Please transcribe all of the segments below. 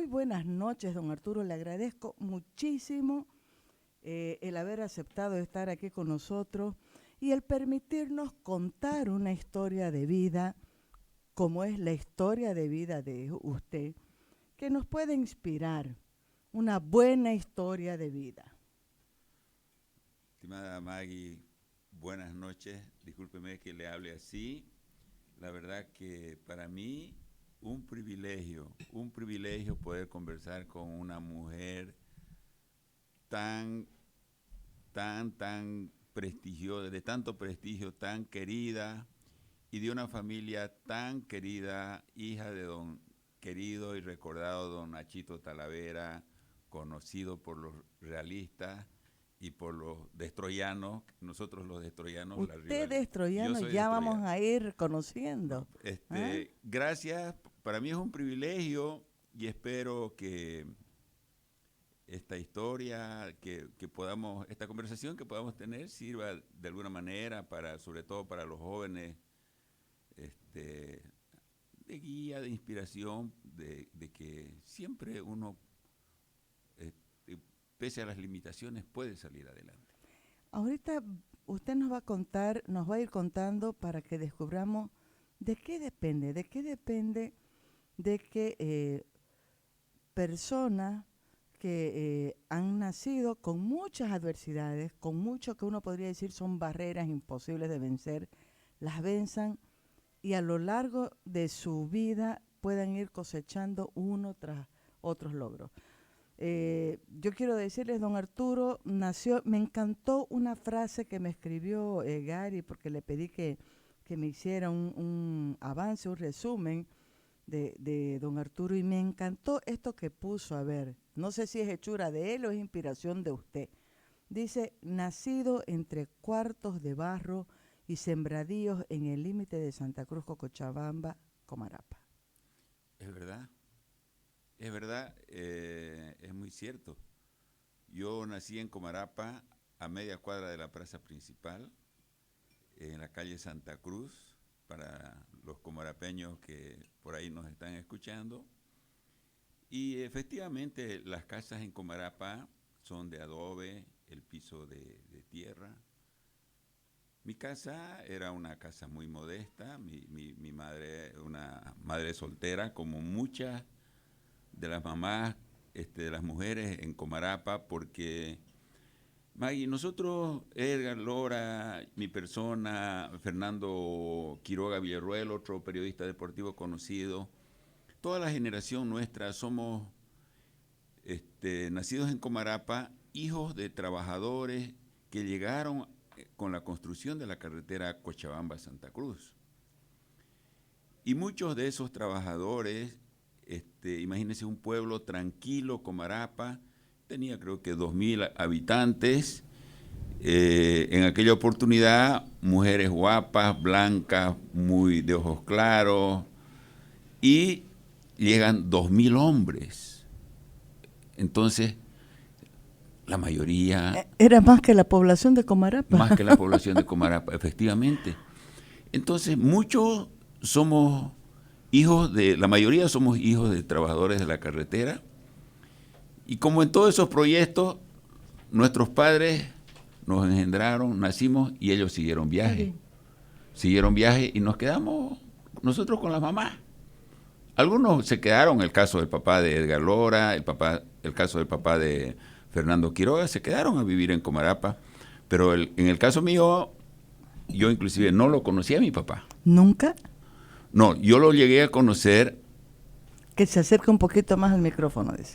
Muy buenas noches, don Arturo. Le agradezco muchísimo el haber aceptado estar aquí con nosotros y el permitirnos contar una historia de vida, como es la historia de vida de usted, que nos puede inspirar una buena historia de vida. Estimada Maggie, buenas noches. Discúlpeme que le hable así. La verdad que para mí un privilegio poder conversar con una mujer tan prestigiosa, de tanto prestigio, tan querida y de una familia tan querida, hija de don querido y recordado don Nachito Talavera, conocido por los realistas y por los destroyanos, nosotros los destroyanos. Usted destroyano, ya vamos a ir conociendo. Gracias, para mí es un privilegio y espero que esta historia, esta conversación que podamos tener sirva de alguna manera sobre todo para los jóvenes, de guía, de inspiración, de que siempre uno, pese a las limitaciones, puede salir adelante. Ahorita usted nos va a ir contando para que descubramos de qué depende de que personas que han nacido con muchas adversidades, con mucho que uno podría decir son barreras imposibles de vencer, las venzan y a lo largo de su vida puedan ir cosechando uno tras otros logros. Yo quiero decirles, don Arturo, me encantó una frase que me escribió Gary, porque le pedí que me hiciera un avance, un resumen de don Arturo, y me encantó esto que puso, a ver, no sé si es hechura de él o es inspiración de usted. Dice, nacido entre cuartos de barro y sembradíos en el límite de Santa Cruz, Cochabamba, Comarapa. Es verdad. Es verdad, es muy cierto. Yo nací en Comarapa, a media cuadra de la plaza principal, en la calle Santa Cruz, para los comarapeños que por ahí nos están escuchando. Y efectivamente las casas en Comarapa son de adobe, el piso de tierra. Mi casa era una casa muy modesta, mi madre, una madre soltera, como muchas de las mamás, de las mujeres en Comarapa, porque Maggie, nosotros, Edgar Lora, mi persona, Fernando Quiroga Villarruel, otro periodista deportivo conocido, toda la generación nuestra somos nacidos en Comarapa, hijos de trabajadores que llegaron con la construcción de la carretera Cochabamba-Santa Cruz. Y muchos de esos trabajadores, imagínense un pueblo tranquilo, Comarapa, tenía creo que 2,000 habitantes. En aquella oportunidad, mujeres guapas, blancas, muy de ojos claros, y llegan 2,000 hombres. Entonces, la mayoría... Era más que la población de Comarapa. Más que la población de Comarapa, efectivamente. Entonces, muchos somos la mayoría somos hijos de trabajadores de la carretera, y como en todos esos proyectos, nuestros padres nos engendraron, nacimos y ellos siguieron viaje. Siguieron viaje y nos quedamos nosotros con las mamás. Algunos se quedaron, el caso del papá de Edgar Lora, el caso del papá de Fernando Quiroga, se quedaron a vivir en Comarapa, pero en el caso mío, yo inclusive no lo conocía a mi papá. ¿Nunca? No, yo lo llegué a conocer. Que se acerque un poquito más al micrófono, dice.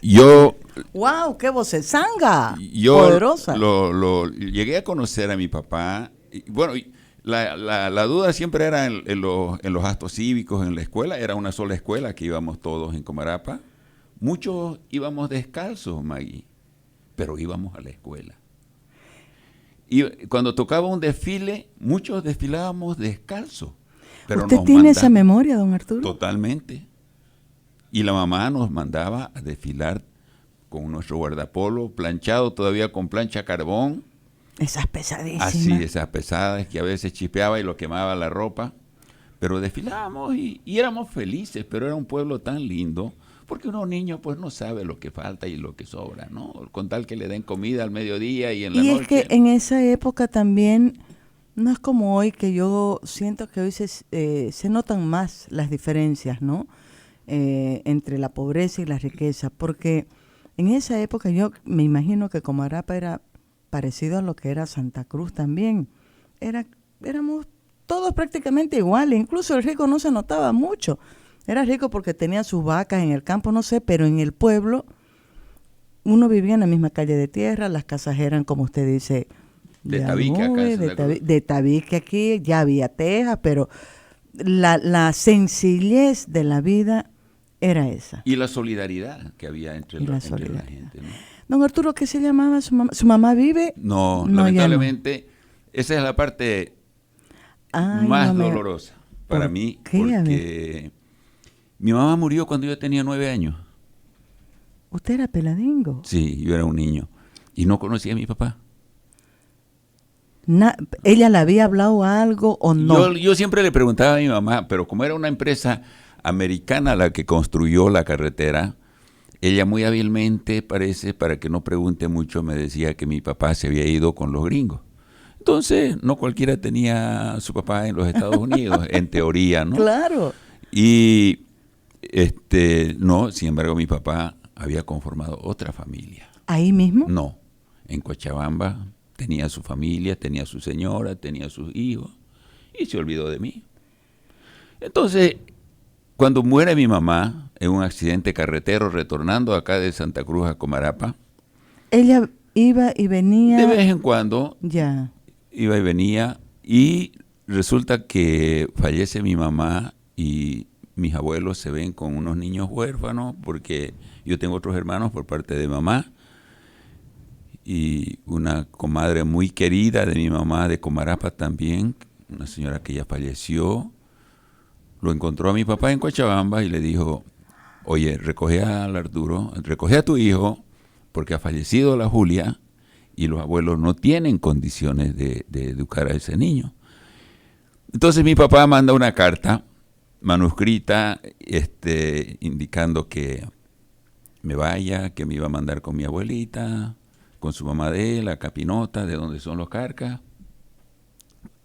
¡Wow! ¡Qué vocesanga! Poderosa. Lo llegué a conocer a mi papá. Y, bueno, la duda siempre era en los actos cívicos, en la escuela. Era una sola escuela que íbamos todos en Comarapa. Muchos íbamos descalzos, Maggie, pero íbamos a la escuela. Y cuando tocaba un desfile, muchos desfilábamos descalzos. Pero ¿usted tiene esa memoria, don Arturo? Totalmente. Y la mamá nos mandaba a desfilar con nuestro guardapolo, planchado todavía con plancha carbón. Esas pesadísimas. Así, esas pesadas que a veces chispeaba y lo quemaba la ropa. Pero desfilábamos y éramos felices, pero era un pueblo tan lindo, Porque uno niño pues no sabe lo que falta y lo que sobra, ¿no? Con tal que le den comida al mediodía y en la Y noche. es que en esa época también, no es como hoy, que yo siento que hoy se notan más las diferencias, ¿no? Entre la pobreza y la riqueza, porque en esa época yo me imagino que Comarapa era parecido a lo que era Santa Cruz también. Éramos todos prácticamente iguales, incluso el rico no se notaba mucho. Era rico porque tenía sus vacas en el campo, no sé, pero en el pueblo uno vivía en la misma calle de tierra, las casas eran, como usted dice, de tabique acá en Santa Cruz. de tabique aquí, ya había tejas, pero la sencillez de la vida era esa. Y la solidaridad que había entre la solidaridad. gente, ¿no? Don Arturo, ¿qué se llamaba su mamá? ¿Su mamá vive? No, lamentablemente, esa es la parte más dolorosa para mí, porque mi mamá murió cuando yo tenía 9 años. ¿Usted era peladingo? Sí, yo era un niño y no conocía a mi papá. ¿Ella le había hablado algo o no? Yo siempre le preguntaba a mi mamá, pero como era una empresa americana la que construyó la carretera, ella muy hábilmente, parece, para que no pregunte mucho, me decía que mi papá se había ido con los gringos. Entonces, no cualquiera tenía a su papá en los Estados Unidos, en teoría, ¿no? Claro. Y, no, sin embargo, mi papá había conformado otra familia. ¿Ahí mismo? No, en Cochabamba tenía su familia, tenía su señora, tenía sus hijos, y se olvidó de mí. Entonces, cuando muere mi mamá en un accidente carretero retornando acá de Santa Cruz a Comarapa, ella iba y venía. De vez en cuando. Ya. Iba y venía, y resulta que fallece mi mamá y mis abuelos se ven con unos niños huérfanos, porque yo tengo otros hermanos por parte de mamá, y una comadre muy querida de mi mamá de Comarapa también, una señora que ya falleció, lo encontró a mi papá en Cochabamba y le dijo: oye, recoge al Arturo, recoge a tu hijo, porque ha fallecido la Julia y los abuelos no tienen condiciones de educar a ese niño. Entonces mi papá manda una carta manuscrita, indicando que me vaya, que me iba a mandar con mi abuelita, con su mamá de él, a Capinota, de donde son los Carcas.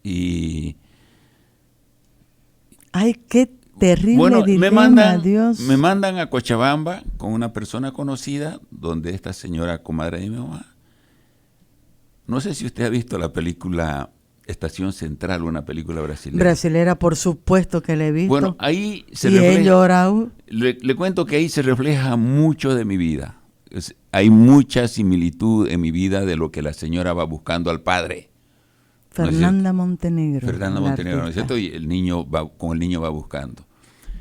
Y ay, qué terrible dilema, Dios. Me mandan a Cochabamba con una persona conocida, donde esta señora, comadre de mi mamá. No sé si usted ha visto la película Estación Central, una película brasileña. Brasilera, por supuesto que la he visto. Bueno, ahí se refleja. Le cuento que ahí se refleja mucho de mi vida. Hay mucha similitud en mi vida de lo que la señora va buscando al padre. Fernanda Montenegro. Fernanda Montenegro, ¿no es cierto? Y el niño con el niño va buscando.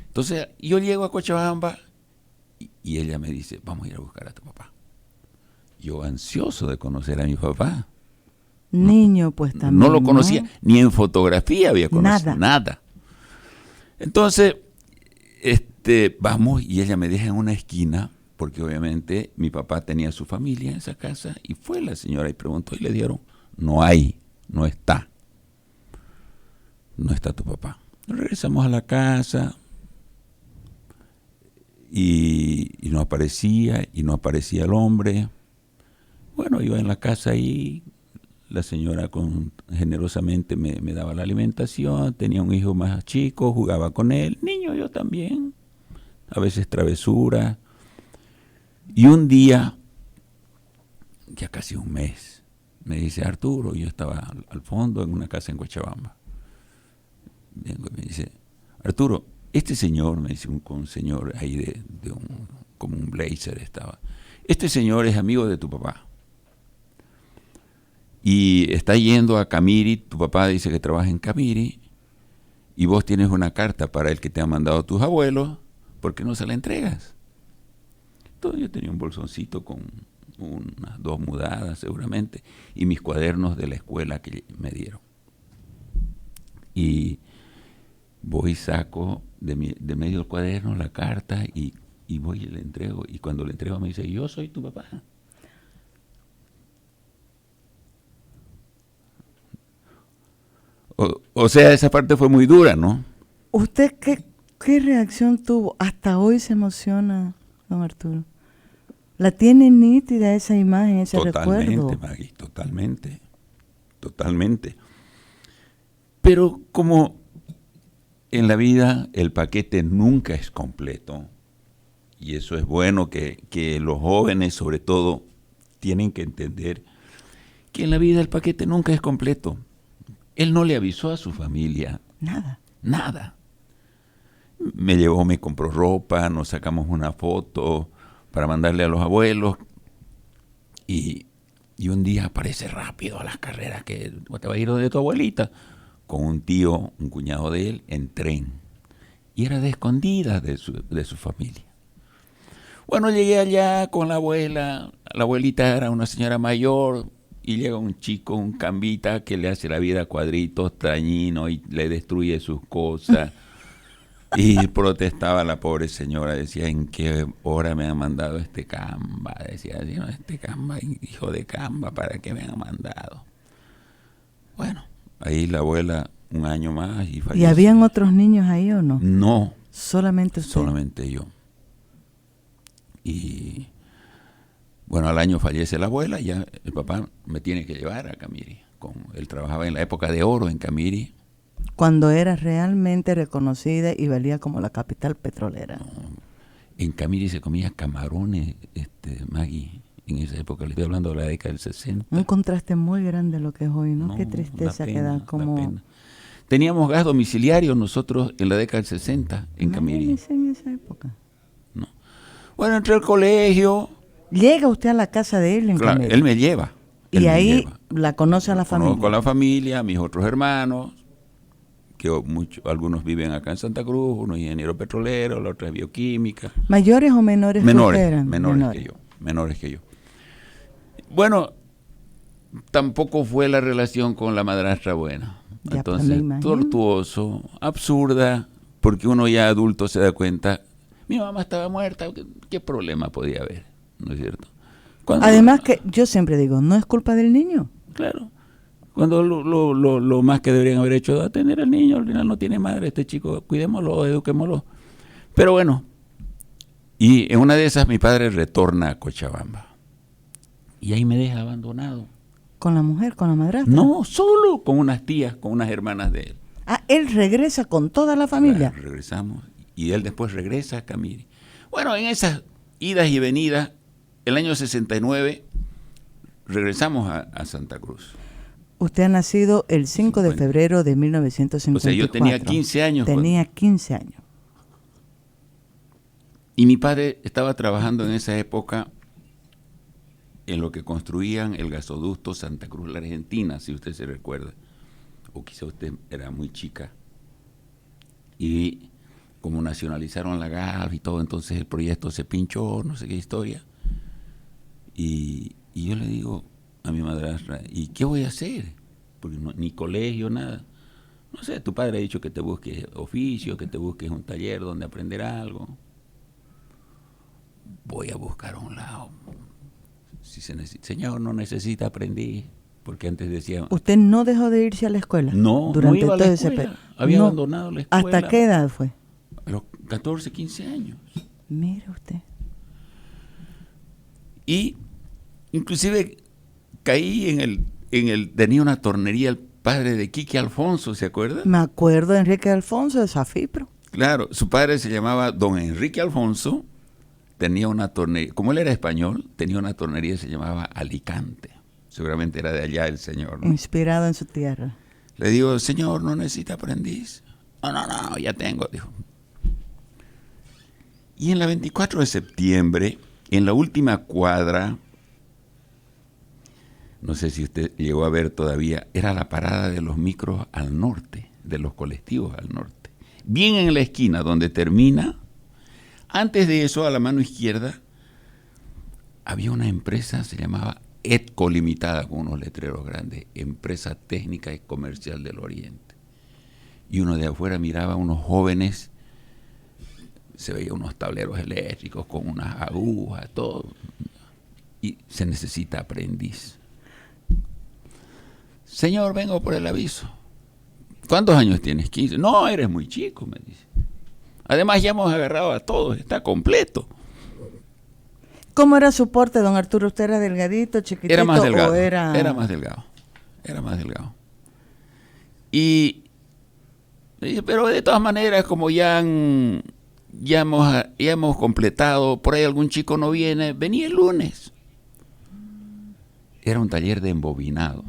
Entonces, yo llego a Cochabamba y ella me dice: vamos a ir a buscar a tu papá. Yo ansioso de conocer a mi papá. Niño, pues también. No lo conocía, ¿no? Ni en fotografía había conocido, nada. Entonces, vamos, y ella me deja en una esquina, porque obviamente mi papá tenía su familia en esa casa, y fue la señora y preguntó, y le dieron: no hay, no está tu papá. Regresamos a la casa, y no aparecía el hombre. Bueno, iba en la casa ahí. La señora generosamente me daba la alimentación, tenía un hijo más chico, jugaba con él, niño yo también, a veces travesura. Y un día, ya casi un mes, me dice: Arturo, yo estaba al fondo en una casa en Cochabamba. Vengo y me dice: Arturo, este señor, me dice un señor ahí como un blazer estaba, este señor es amigo de tu papá. Y está yendo a Camiri, tu papá dice que trabaja en Camiri, y vos tienes una carta para él que te han mandado tus abuelos, ¿por qué no se la entregas? Entonces yo tenía un bolsoncito con unas 2 mudadas seguramente, y mis cuadernos de la escuela que me dieron. Y voy y saco de medio del cuaderno la carta, y voy y le entrego, y cuando le entrego me dice: yo soy tu papá. O sea, esa parte fue muy dura, ¿no? ¿Usted qué reacción tuvo? Hasta hoy se emociona. don Arturo. La tiene nítida esa imagen, ese Totalmente, recuerdo. Maggie, totalmente, totalmente. Pero como en la vida el paquete nunca es completo, y eso es bueno que los jóvenes sobre todo tienen que entender, que en la vida el paquete nunca es completo. Él no le avisó a su familia. Nada. Nada. Me llevó, me compró ropa, nos sacamos una foto para mandarle a los abuelos y un día aparece rápido a las carreras que te va a ir donde tu abuelita con un tío, un cuñado de él, en tren. Y era de escondidas de su familia. Bueno, llegué allá con la abuela. La abuelita era una señora mayor y llega un chico, un cambita, que le hace la vida a cuadritos, dañino y le destruye sus cosas. Y protestaba la pobre señora, decía, ¿en qué hora me han mandado este camba? Decía, no, este camba, hijo de camba, ¿para qué me han mandado? Bueno, ahí la abuela un año más y falleció. ¿Y habían otros niños ahí o no? No. Solamente usted. Solamente yo. Y bueno, al año fallece la abuela, ya el papá me tiene que llevar a Camiri. Él trabajaba en la época de oro en Camiri. Cuando era realmente reconocida y valía como la capital petrolera. No, en Camiri se comía camarones, Maggie, en esa época, le estoy hablando de la década del 60. Un contraste muy grande lo que es hoy, ¿no? No, Qué tristeza la que da pena, como... la pena. Teníamos gas domiciliario nosotros en la década del 60 en Camiri. Imagínese en esa época. No. Bueno, entré al colegio. Llega usted a la casa de él en Claro, Camiri. él me lleva. Y ahí la conoce a la familia. Conozco a la familia, a mis otros hermanos, que algunos viven acá en Santa Cruz, uno es ingeniero petrolero, la otra es bioquímica. ¿Mayores o menores? Menores, eran? menores que yo. Bueno, tampoco fue la relación con la madrastra buena. Ya, Entonces, tortuoso, absurda, porque uno ya adulto se da cuenta, mi mamá estaba muerta, ¿qué problema podía haber? ¿No es cierto? Además que yo siempre digo, no es culpa del niño. Claro. Cuando lo más que deberían haber hecho es atender al niño, al final no tiene madre este chico, cuidémoslo, eduquémoslo. Pero bueno, y en una de esas mi padre retorna a Cochabamba. Y ahí me deja abandonado. ¿Con la mujer, con la madrastra? No, solo con unas tías, con unas hermanas de él. Ah, él regresa con toda la familia. Claro, regresamos y él después regresa a Camiri. Bueno, en esas idas y venidas, el año 69 regresamos a Santa Cruz. Usted ha nacido el 5 de febrero de 1954. O sea, yo tenía 15 años. Tenía 15 años. Y mi padre estaba trabajando en esa época en lo que construían el gasoducto Santa Cruz, la Argentina, si usted se recuerda. O quizá usted era muy chica. Y como nacionalizaron la gas y todo, entonces el proyecto se pinchó, no sé qué historia. Y yo le digo a mi madrastra, ¿y qué voy a hacer? Porque ni colegio, nada. No sé, tu padre ha dicho que te busques oficio, que te busques un taller donde aprender algo. Voy a buscar un lado. Si señor, no necesita aprendiz, porque antes decía... ¿Usted no dejó de irse a la escuela? No, durante no iba a todo la ese escuela. Había abandonado la escuela. ¿Hasta qué edad fue? A los 14, 15 años. Mire usted. Y inclusive caí tenía una tornería el padre de Quique Alfonso, ¿se acuerda? Me acuerdo de Enrique Alfonso de Safipro. Claro, su padre se llamaba don Enrique Alfonso, tenía una tornería, como él era español, tenía una tornería que se llamaba Alicante. Seguramente era de allá el señor, ¿no? Inspirado en su tierra. Le digo, señor, ¿no necesita aprendiz? No, ya tengo, dijo. Y en la 24 de septiembre, en la última cuadra, no sé si usted llegó a ver todavía, era la parada de los micros al norte, de los colectivos al norte. Bien en la esquina donde termina, antes de eso, a la mano izquierda, había una empresa, se llamaba ETCO Limitada, con unos letreros grandes, Empresa Técnica y Comercial del Oriente. Y uno de afuera miraba a unos jóvenes, se veía unos tableros eléctricos con unas agujas, todo. Y se necesita aprendiz. Señor, vengo por el aviso. ¿Cuántos años tienes? 15. No, eres muy chico, me dice. Además, ya hemos agarrado a todos, está completo. cómo era su porte, don Arturo? ¿Usted era delgadito, chiquitito? Era más delgado. ¿O era... Era más delgado. Y, pero de todas maneras, como ya hemos completado, por ahí algún chico no viene, venía el lunes. Era un taller de embobinados.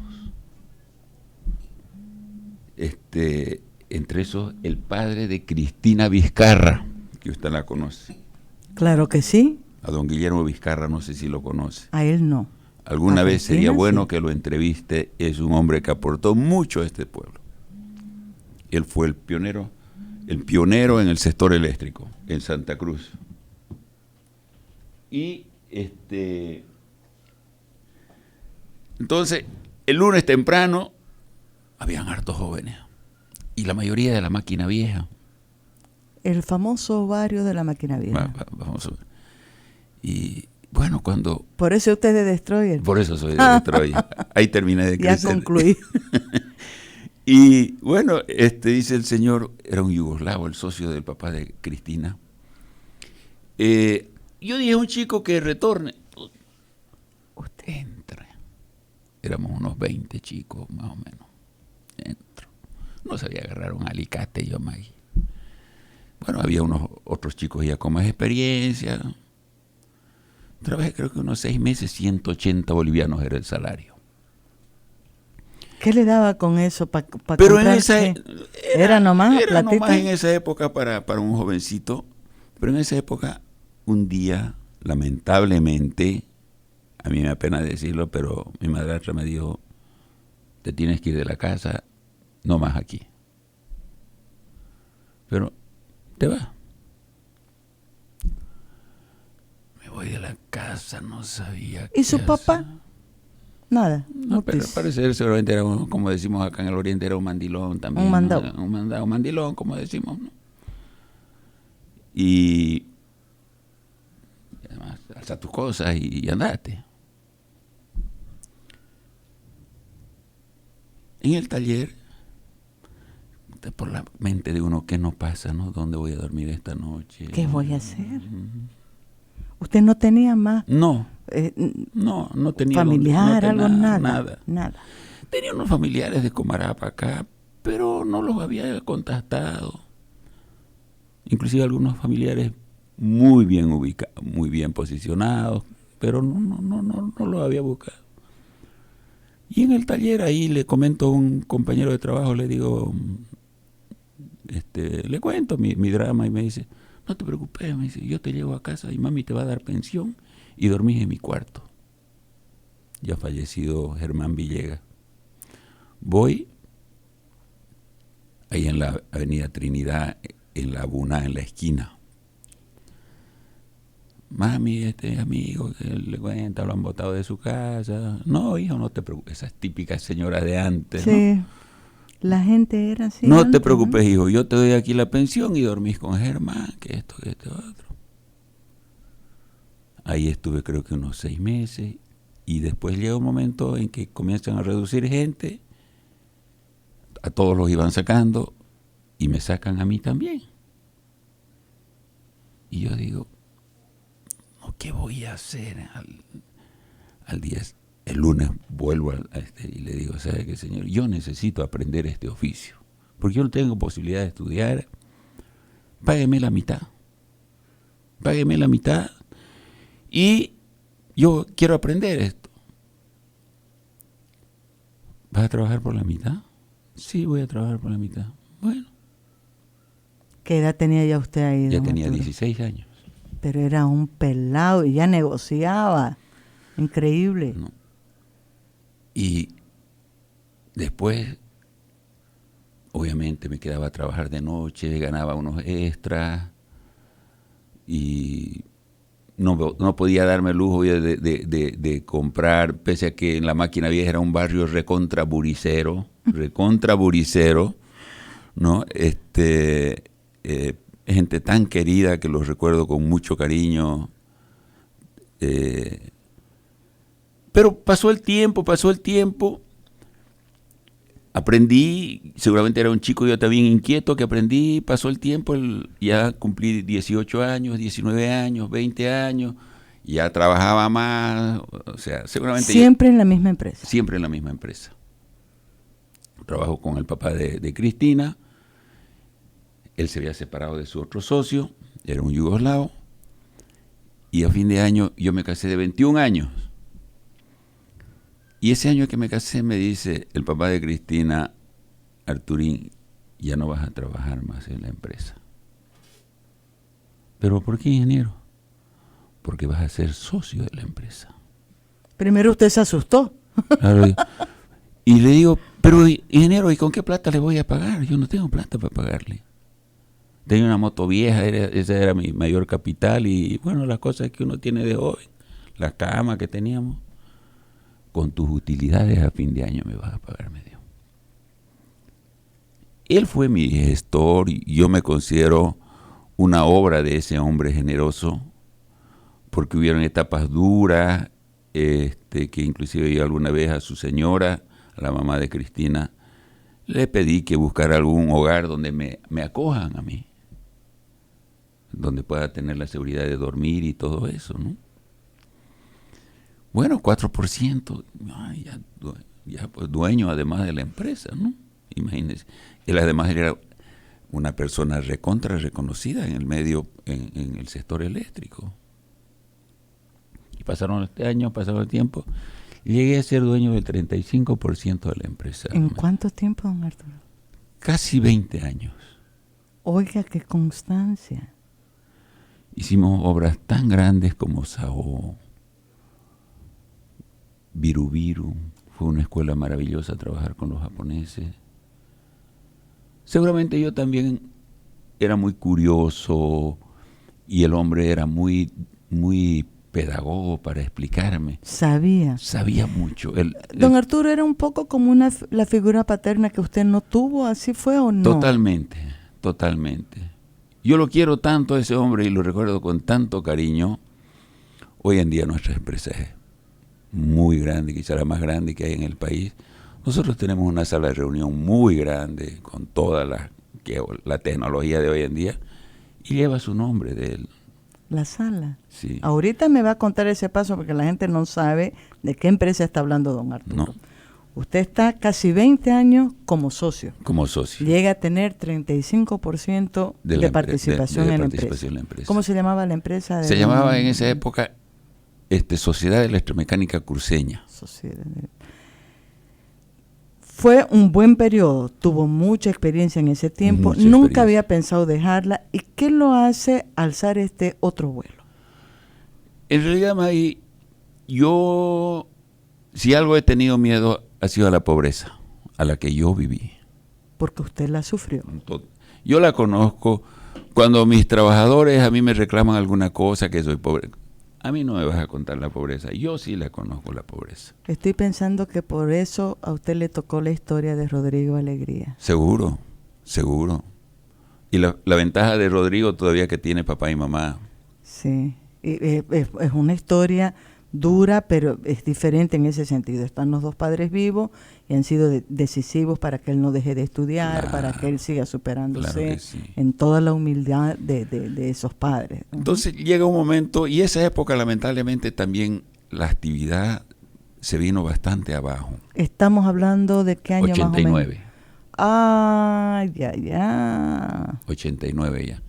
Entre esos, el padre de Cristina Vizcarra, que usted la conoce. Claro que sí. A don Guillermo Vizcarra, no sé si lo conoce. A él no. Alguna vez sería bueno sí, que lo entreviste. Es un hombre que aportó mucho a este pueblo. Él fue el pionero en el sector eléctrico en Santa Cruz. Y entonces, el lunes temprano habían hartos jóvenes y la mayoría de la máquina vieja. El famoso barrio de la máquina vieja. Vamos a ver. Y bueno, cuando... Por eso usted es de Destroyer. Por eso soy de Destroyer. Ahí terminé de crecer. Ya concluí. Y bueno, dice el señor, era un yugoslavo, el socio del papá de Cristina. Yo dije a un chico que retorne. Usted entra. Éramos unos 20 chicos, más o menos. Entro. No sabía agarrar un alicate yo, Maggie. Bueno, había otros chicos ya con más experiencia. Trabajé creo que unos 6 meses, 180 bolivianos era el salario. ¿Qué le daba con eso para Pero comprar? en esa ¿Era nomás era platita? nomás en esa época para un jovencito. Pero en esa época, un día, lamentablemente, a mí me da pena decirlo, pero mi madrastra me dijo, te tienes que ir de la casa, no más aquí. Pero te vas. Me voy de la casa, no sabía qué ¿Y su papá? hacer. Nada. No, pero al parecer seguramente era, como decimos acá en el oriente, era un mandilón también. Un mandado. Un mandilón, como decimos, ¿no? Y además, alza tus cosas y andate. En el taller, por la mente de uno, ¿qué nos pasa, no? ¿Dónde voy a dormir esta noche? ¿Qué voy a hacer? ¿Usted no tenía más? No, no tenía familiar, algo, nada. Nada. Tenía unos familiares de Comarapa acá, pero no los había contactado. Inclusive algunos familiares muy bien ubicados, muy bien posicionados, pero no los había buscado. Y en el taller ahí le comento a un compañero de trabajo, le digo, le cuento mi drama y me dice, no te preocupes, me dice, yo te llevo a casa y mami te va a dar pensión y dormís en mi cuarto. Ya fallecido Germán Villegas. Voy ahí en la avenida Trinidad, en la Buna, en la esquina. Mami, amigo, que le cuenta, lo han botado de su casa. No, hijo, no te preocupes, esas típicas señoras de antes, Sí, ¿no? La gente era así. No antes, te preocupes, hijo, yo te doy aquí la pensión y dormís con Germán, que esto, que este otro. Ahí estuve creo que unos 6 meses y después llega un momento en que comienzan a reducir gente, a todos los iban sacando y me sacan a mí también. Y yo digo, ¿qué voy a hacer? Al día, el lunes vuelvo y le digo, ¿sabe qué, señor? Yo necesito aprender este oficio, porque yo no tengo posibilidad de estudiar. Págueme la mitad. Págueme la mitad y yo quiero aprender esto. ¿Vas a trabajar por la mitad? Sí, voy a trabajar por la mitad. Bueno. ¿Qué edad tenía ya usted ahí? Ya tenía 16 años. Pero era un pelado y ya negociaba. Increíble. ¿No? Y después, obviamente, me quedaba a trabajar de noche, ganaba unos extras y no podía darme el lujo de comprar, pese a que en la máquina vieja era un barrio recontra buricero, ¿no? Gente tan querida que los recuerdo con mucho cariño. Pero pasó el tiempo, aprendí, seguramente era un chico yo también inquieto que aprendí, pasó el tiempo, ya cumplí 18 años, 19 años, 20 años, ya trabajaba más, o sea, seguramente... Siempre en la misma empresa. Siempre en la misma empresa. Trabajo con el papá de Cristina. Él se había separado de su otro socio, era un yugoslavo. Y a fin de año yo me casé de 21 años. Y ese año que me casé me dice el papá de Cristina, Arturín, ya no vas a trabajar más en la empresa. ¿Pero por qué, ingeniero? Porque vas a ser socio de la empresa. Primero usted se asustó. Claro, y le digo, pero ingeniero, ¿y con qué plata le voy a pagar? Yo no tengo plata para pagarle. Tenía una moto vieja, ese era mi mayor capital y bueno, las cosas que uno tiene de joven, la cama que teníamos, con tus utilidades a fin de año me vas a pagar, me dijo. Él fue mi gestor y yo me considero una obra de ese hombre generoso porque hubieron etapas duras, que inclusive yo alguna vez a su señora, a la mamá de Cristina, le pedí que buscara algún hogar donde me acojan a mí, donde pueda tener la seguridad de dormir y todo eso, ¿no? Bueno, 4%, ya pues dueño además de la empresa, ¿no? Imagínense. Él además era una persona recontra reconocida en el medio, en el sector eléctrico. Y pasaron este año, pasado el tiempo, llegué a ser dueño del 35% de la empresa. ¿En cuánto tiempo, don Arturo? Casi 20 años. Oiga, qué constancia. Hicimos obras tan grandes como Sao, Virubiru. Fue una escuela maravillosa trabajar con los japoneses. Seguramente yo también era muy curioso y el hombre era muy pedagogo para explicarme. Sabía Mucho. Don Arturo era un poco como la figura paterna que usted no tuvo, ¿así fue o no? Totalmente. Yo lo quiero tanto a ese hombre y lo recuerdo con tanto cariño. Hoy en día nuestra empresa es muy grande, quizá la más grande que hay en el país. Nosotros tenemos una sala de reunión muy grande con toda la tecnología de hoy en día y lleva su nombre de él. La sala. Sí. Ahorita me va a contar ese paso porque la gente no sabe de qué empresa está hablando don Arturo. No. Usted está casi 20 años como socio. Como socio. Llega a tener 35% de participación en la empresa. ¿Cómo se llamaba la empresa? Se llamaba en esa época Sociedad Electromecánica Cruceña. Fue un buen periodo, tuvo mucha experiencia en ese tiempo, nunca había pensado dejarla. ¿Y qué lo hace alzar este otro vuelo? En realidad, May, yo, si algo he tenido miedo, ha sido a la pobreza, a la que yo viví. Porque usted la sufrió. Yo la conozco. Cuando mis trabajadores a mí me reclaman alguna cosa, que soy pobre, a mí no me vas a contar la pobreza. Yo sí la conozco, la pobreza. Estoy pensando que por eso a usted le tocó la historia de Rodrigo Alegría. Seguro. Y la ventaja de Rodrigo todavía que tiene papá y mamá. Sí, es una historia dura, pero es diferente en ese sentido. Están los dos padres vivos y han sido decisivos para que él no deje de estudiar, para que él siga superándose en toda la humildad de esos padres. Entonces llega un momento, y esa época lamentablemente también la actividad se vino bastante abajo. Estamos hablando de qué año 89. Más o menos. Ah, ya. 89 ya.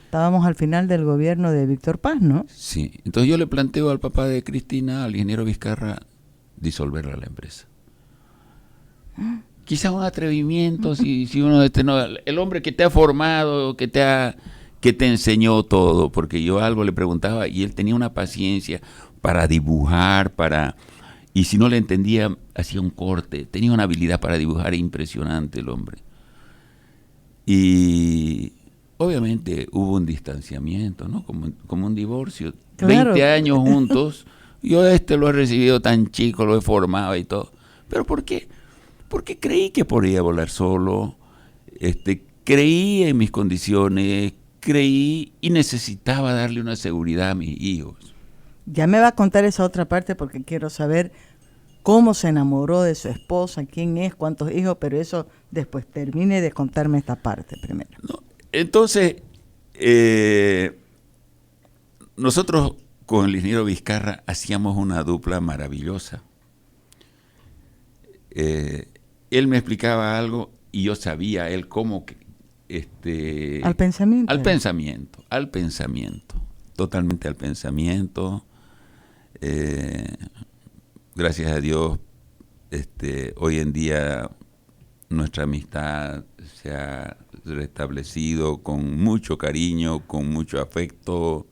Estábamos al final del gobierno de Víctor Paz, ¿no? Sí, entonces yo le planteo al papá de Cristina, al ingeniero Vizcarra, disolver la empresa. Quizá un atrevimiento, si uno el hombre que te ha formado, que te enseñó todo, porque yo algo le preguntaba y él tenía una paciencia para dibujar, y si no le entendía, hacía un corte, tenía una habilidad para dibujar impresionante el hombre. Y obviamente hubo un distanciamiento, ¿no? Como un divorcio. Claro. 20 años juntos, yo lo he recibido tan chico, lo he formado y todo. ¿Pero por qué? Porque creí que podía volar solo, creí en mis condiciones, creí y necesitaba darle una seguridad a mis hijos. Ya me va a contar esa otra parte porque quiero saber cómo se enamoró de su esposa, quién es, cuántos hijos, pero eso después. Termine de contarme esta parte primero. No, entonces, nosotros con el ingeniero Vizcarra hacíamos una dupla maravillosa. Él me explicaba algo y yo sabía él cómo al pensamiento. Al pensamiento, totalmente al pensamiento. Gracias a Dios, hoy en día nuestra amistad se ha restablecido con mucho cariño, con mucho afecto,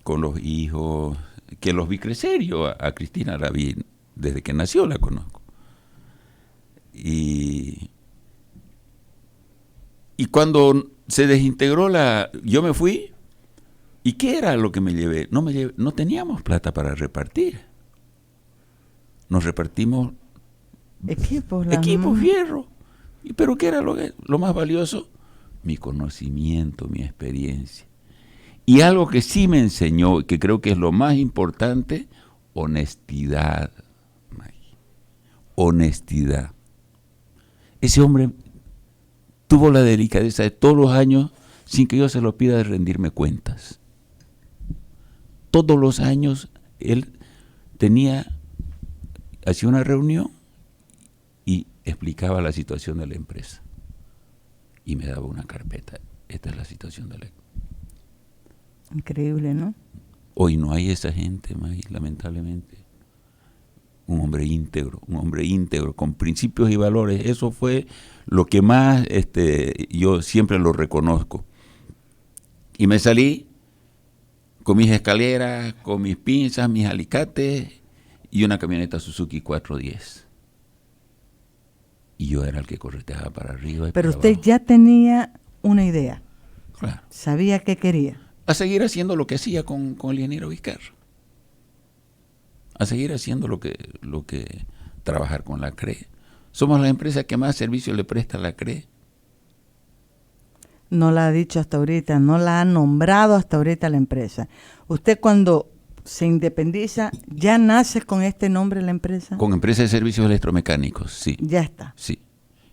con los hijos, que los vi crecer. Yo a Cristina la vi desde que nació, la conozco. Y cuando se desintegró yo me fui. ¿Y qué era lo que me llevé? No teníamos plata para repartir. Nos repartimos equipos, fierro. ¿Pero qué era lo más valioso? Mi conocimiento, mi experiencia. Y algo que sí me enseñó, que creo que es lo más importante, honestidad. Honestidad. Ese hombre tuvo la delicadeza de todos los años, sin que yo se lo pida, de rendirme cuentas. Todos los años él hacía una reunión y explicaba la situación de la empresa. Y me daba una carpeta. Esta es la situación de la empresa. Increíble, ¿no? Hoy no hay esa gente, Maggie, lamentablemente. Un hombre íntegro, con principios y valores. Eso fue lo que más yo siempre lo reconozco. Y me salí con mis escaleras, con mis pinzas, mis alicates y una camioneta Suzuki 410. Y yo era el que correteaba para arriba y Pero para usted abajo. ya tenía una idea. Claro. Sabía qué quería. A seguir haciendo lo que hacía con el ingeniero Vizcarra. A seguir haciendo lo que trabajar con la CRE. Somos la empresa que más servicio le presta a la CRE. No la ha dicho hasta ahorita, no la ha nombrado hasta ahorita la empresa. Usted cuando se independiza, ¿ya nace con este nombre la empresa? Con empresa de servicios electromecánicos, sí. Ya está. Sí,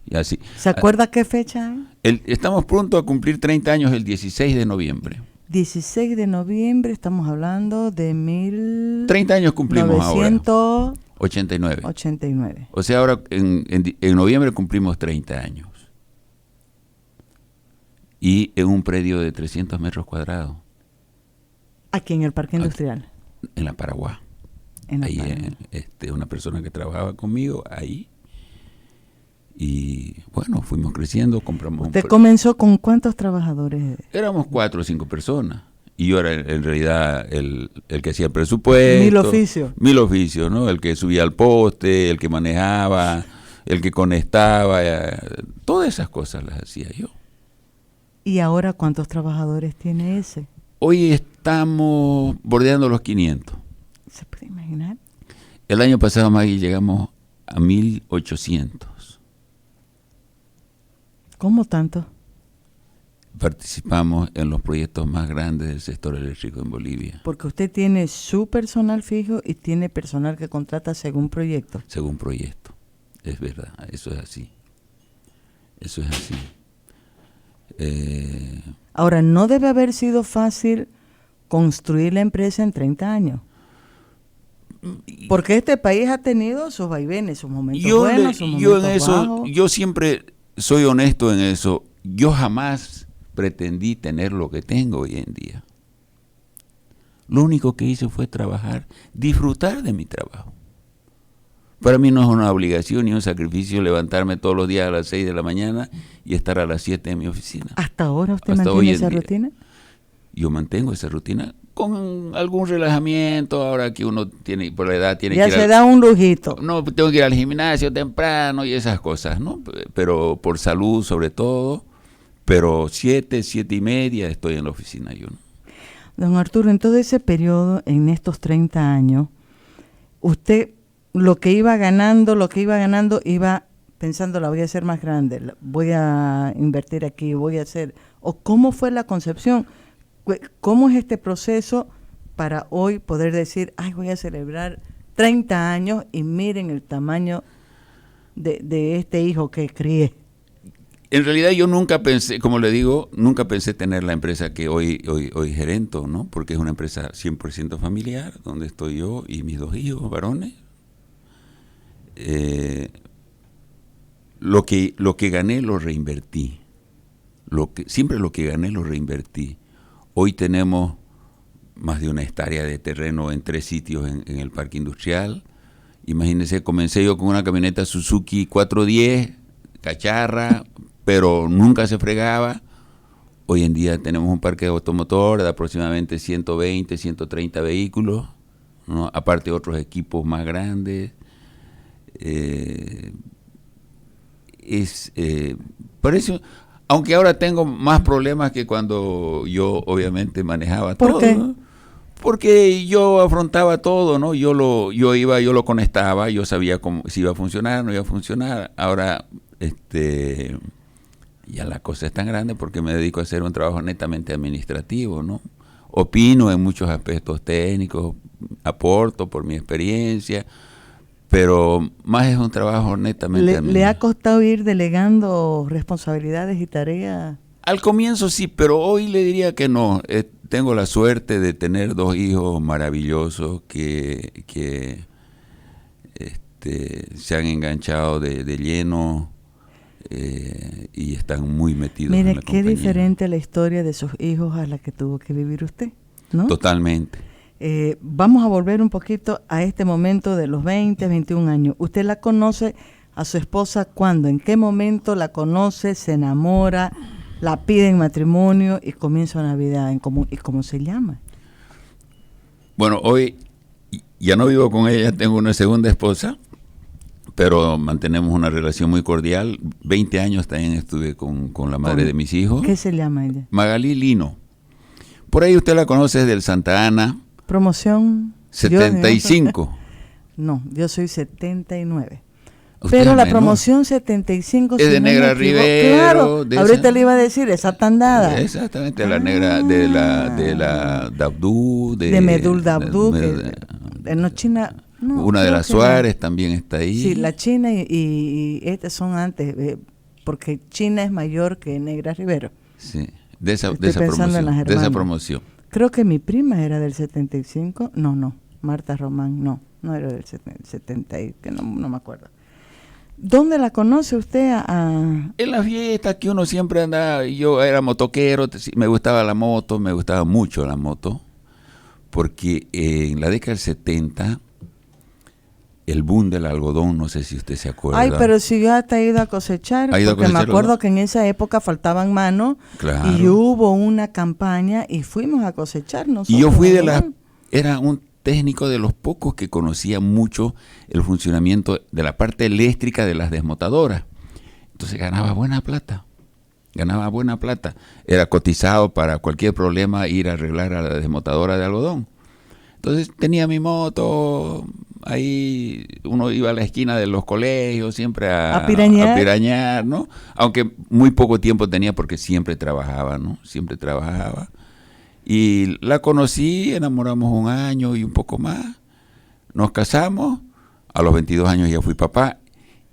ya sí. ¿Se acuerda qué fecha es? Estamos pronto a cumplir 30 años el 16 de noviembre. 16 de noviembre, estamos hablando de 30 años cumplimos 1989. ahora. 89. O sea, ahora en noviembre cumplimos 30 años. Y en un predio de 300 metros cuadrados. Aquí en el Parque Industrial. En la Paraguay. Ahí una persona que trabajaba conmigo ahí. Y bueno, fuimos creciendo, compramos. ¿Usted comenzó con cuántos trabajadores? Éramos 4 o 5 personas. Y yo era en realidad el que hacía el presupuesto. Mil oficios, ¿no? El que subía al poste, el que manejaba, el que conectaba. Todas esas cosas las hacía yo. ¿Y ahora cuántos trabajadores tiene ese? Hoy estamos bordeando los 500. ¿Se puede imaginar? El año pasado, Maggie, llegamos a 1.800. ¿Cómo tanto? Participamos en los proyectos más grandes del sector eléctrico en Bolivia. Porque usted tiene su personal fijo y tiene personal que contrata según proyecto. Según proyecto, es verdad, eso es así. Eso es así. Ahora, no debe haber sido fácil construir la empresa en 30 años. Porque este país ha tenido sus vaivenes, sus momentos buenos, sus momentos bajos. Yo siempre soy honesto en eso. Yo jamás pretendí tener lo que tengo hoy en día. Lo único que hice fue trabajar, disfrutar de mi trabajo. Para mí no es una obligación ni un sacrificio levantarme todos los días a las 6 de la mañana y estar a las 7 en mi oficina. ¿Hasta ahora usted mantiene esa rutina? Yo mantengo esa rutina con algún relajamiento, ahora que uno tiene, por la edad tiene ya que ir se da un lujito. No, tengo que ir al gimnasio temprano y esas cosas, ¿no? Pero por salud sobre todo, pero 7:30 estoy en la oficina yo, ¿no? Don Arturo, en todo ese periodo, en estos 30 años, usted lo que iba ganando, iba pensando, la voy a hacer más grande, voy a invertir aquí, voy a hacer... ¿O cómo fue la concepción? ¿Cómo es este proceso para hoy poder decir, ay, voy a celebrar 30 años y miren el tamaño de este hijo que crié? En realidad yo nunca pensé, como le digo, nunca pensé tener la empresa que hoy gerento, ¿no? Porque es una empresa 100% familiar, donde estoy yo y mis 2 hijos varones. Lo que gané lo reinvertí. Siempre lo que gané lo reinvertí. Hoy tenemos más de 1 hectárea de terreno en 3 sitios en el parque industrial. Imagínense, comencé yo con una camioneta Suzuki 410, cacharra, pero nunca se fregaba. Hoy en día tenemos un parque automotor de aproximadamente 120, 130 vehículos, ¿no? Aparte otros equipos más grandes. Por eso, aunque ahora tengo más problemas que cuando yo obviamente manejaba todo. ¿Por qué? ¿No? Porque yo afrontaba todo, ¿no? Yo lo conectaba, yo sabía si iba a funcionar, no iba a funcionar. Ahora, ya la cosa es tan grande porque me dedico a hacer un trabajo netamente administrativo, ¿no? Opino en muchos aspectos técnicos, aporto por mi experiencia, pero más es un trabajo netamente administrativo. ¿Le ha costado ir delegando responsabilidades y tareas? Al comienzo sí, pero hoy le diría que no. Tengo la suerte de tener 2 hijos maravillosos que se han enganchado de lleno y están muy metidos en la compañía. Mire, qué diferente la historia de sus hijos a la que tuvo que vivir usted, ¿no? Totalmente. Vamos a volver un poquito a este momento de los 20, 21 años. ¿Usted la conoce a su esposa cuándo? ¿En qué momento la conoce, se enamora, la pide en matrimonio y comienza una vida en común? ¿Y cómo se llama? Bueno, hoy ya no vivo con ella, tengo una segunda esposa, pero mantenemos una relación muy cordial. 20 años también estuve con la madre de mis hijos. ¿Qué se llama ella? Magalí Lino. Por ahí usted la conoce del Santa Ana. Promoción. 75. No, yo soy 79. Usted Pero la menor. promoción 75 Es de Negra Rivero. Claro, ahorita le iba a decir esa tandada. Exactamente, la negra de la Dabdú. De Medul Dabdú. No, China. No, una de las Suárez también está ahí. Sí, la China y estas son antes, porque China es mayor que Negra Rivero. Sí, de esa promoción. Creo que mi prima era del 75. No, Marta Román, no era del 70, que no me acuerdo. ¿Dónde la conoce usted? En las fiestas que uno siempre andaba. Yo era motoquero, me gustaba la moto, me gustaba mucho la moto, porque en la década del 70, el boom del algodón, no sé si usted se acuerda. Ay, pero si yo hasta he ido a cosechar, porque me acuerdo que en esa época faltaban manos, claro, y hubo una campaña y fuimos a cosechar nosotros. Y yo fui era un técnico de los pocos que conocía mucho el funcionamiento de la parte eléctrica de las desmotadoras. Entonces ganaba buena plata. Era cotizado para cualquier problema ir a arreglar a la desmotadora de algodón. Entonces tenía mi moto, ahí uno iba a la esquina de los colegios siempre a pirañar, ¿no? Aunque muy poco tiempo tenía porque siempre trabajaba, ¿no? Siempre trabajaba. Y la conocí, enamoramos 1 año y un poco más. Nos casamos, a los 22 años ya fui papá.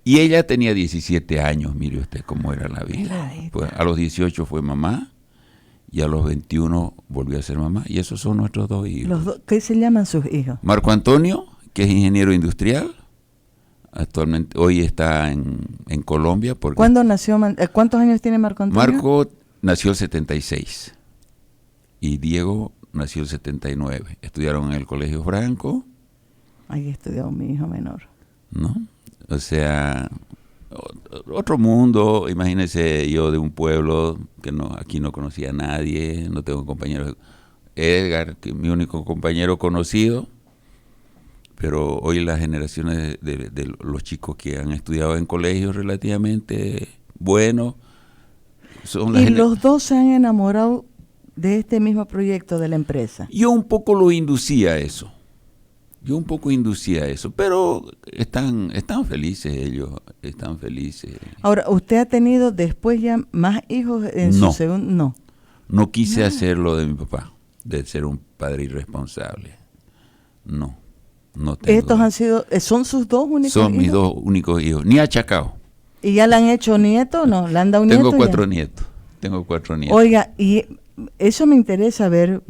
Y ella tenía 17 años, mire usted cómo era la vida. Pues a los 18 fue mamá y a los 21 volvió a ser mamá. Y esos son nuestros 2 hijos. ¿Qué se llaman sus hijos? Marco Antonio, que es ingeniero industrial. Actualmente, hoy está en Colombia. ¿Cuándo nació? ¿Cuántos años tiene Marco Antonio? Marco nació el 76 y Diego nació el 79. Estudiaron en el Colegio Franco. Ahí estudió mi hijo menor. ¿No? O sea, otro mundo. Imagínese yo de un pueblo que aquí no conocía a nadie, no tengo compañeros. Edgar, que es mi único compañero conocido. Pero hoy las generaciones de los chicos que han estudiado en colegios relativamente buenos son ¿Y los dos se han enamorado de este mismo proyecto de la empresa? Yo un poco lo inducía a eso. Pero están felices ellos, están felices. Ahora, ¿usted ha tenido después ya más hijos en su segundo? No quise hacerlo de mi papá, de ser un padre irresponsable. No tengo. ¿Estos son sus 2 únicos hijos? Son mis 2 únicos hijos, ni achacado. ¿Y ya le han hecho nieto o no? ¿Le han dado un nieto? Tengo 4 nietos. Tengo 4 nietos. Oiga, y eso me interesa ver,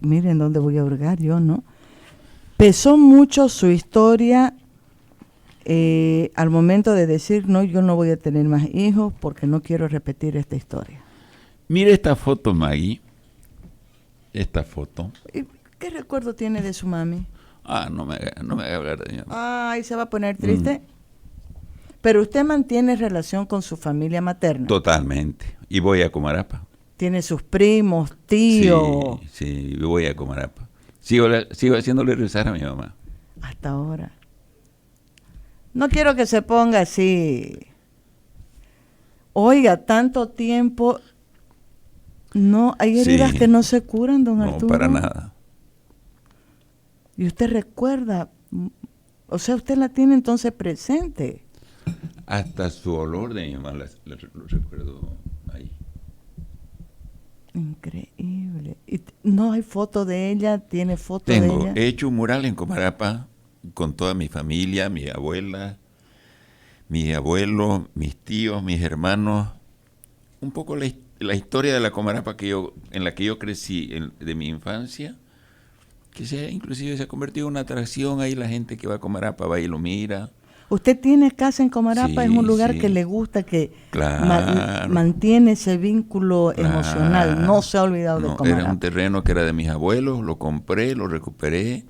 miren dónde voy a hurgar yo, ¿no? Pesó mucho su historia al momento de decir, no, yo no voy a tener más hijos porque no quiero repetir esta historia. Mire esta foto, Maggie. Esta foto. ¿Qué recuerdo tiene de su mami? No me haga hablar de mi mamá. Ay, se va a poner triste. Pero usted mantiene relación con su familia materna. Totalmente. Y voy a Comarapa. Tiene sus primos, tíos. Sí, voy a Comarapa. Sigo haciéndole rezar a mi mamá. Hasta ahora. No quiero que se ponga así. Oiga, tanto tiempo. No, hay heridas que no se curan, don Arturo. No, para nada. Y usted recuerda, o sea, usted la tiene entonces presente. Hasta su olor de mi mamá lo recuerdo ahí. Increíble. ¿Y no hay foto de ella? ¿Tiene foto de ella? He hecho un mural en Comarapa con toda mi familia, mi abuela, mi abuelo, mis tíos, mis hermanos. Un poco la historia de la Comarapa en la que yo crecí de mi infancia, que inclusive se ha convertido en una atracción. Ahí la gente que va a Comarapa va y lo mira. ¿Usted tiene casa en Comarapa? Sí, ¿Es un lugar sí. que le gusta, que Claro. mantiene ese vínculo emocional? Claro. No se ha olvidado de Comarapa. Era un terreno que era de mis abuelos, lo compré, lo recuperé